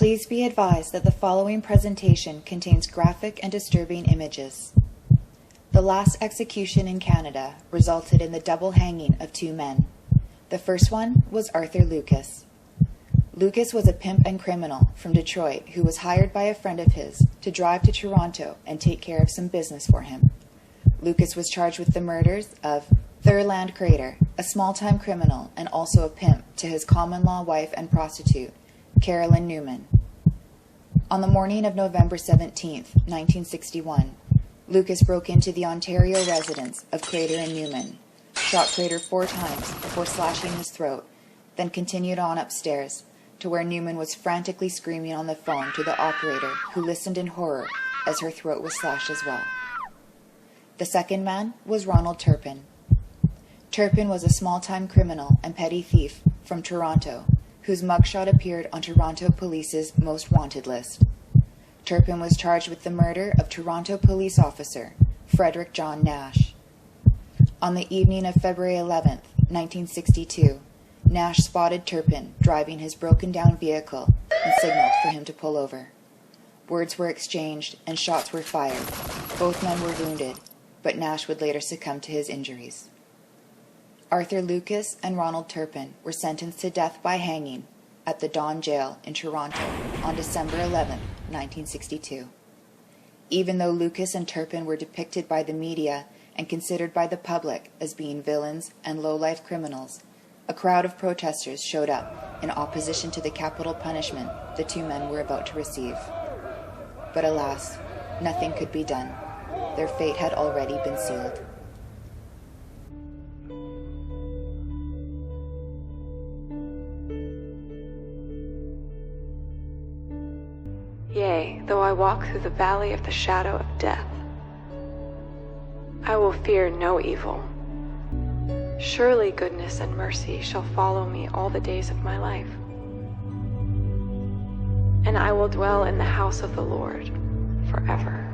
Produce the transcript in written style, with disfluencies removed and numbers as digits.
Please be advised that the following presentation contains graphic and disturbing images. The last execution in Canada resulted in the double hanging of two men. The first one was Arthur Lucas. Lucas was a pimp and criminal from Detroit who was hired by a friend of his to drive to Toronto and take care of some business for him. Lucas was charged with the murders of Thurland Crater, a small-time criminal and also a pimp to his common-law wife and prostitute, Carolyn Newman. On the morning of November 17, 1961, Lucas broke into the Ontario residence of Crater and Newman, shot Crater 4 times before slashing his throat, then continued on upstairs to where Newman was frantically screaming on the phone to the operator, who listened in horror as her throat was slashed as well. The second man was Ronald Turpin. Turpin was a small-time criminal and petty thief from Toronto, whose mugshot appeared on Toronto Police's most wanted list. Turpin was charged with the murder of Toronto police officer Frederick John Nash. On the evening of February 11, 1962, Nash spotted Turpin driving his broken-down vehicle and signaled for him to pull over. Words were exchanged and shots were fired. Both men were wounded, but Nash would later succumb to his injuries. Arthur Lucas and Ronald Turpin were sentenced to death by hanging at the Don Jail in Toronto on December 11, 1962. Even though Lucas and Turpin were depicted by the media and considered by the public as being villains and low-life criminals, a crowd of protesters showed up in opposition to the capital punishment the two men were about to receive. But alas, nothing could be done. Their fate had already been sealed. Yea, though I walk through the valley of the shadow of death, I will fear no evil. Surely goodness and mercy shall follow me all the days of my life, and I will dwell in the house of the Lord forever.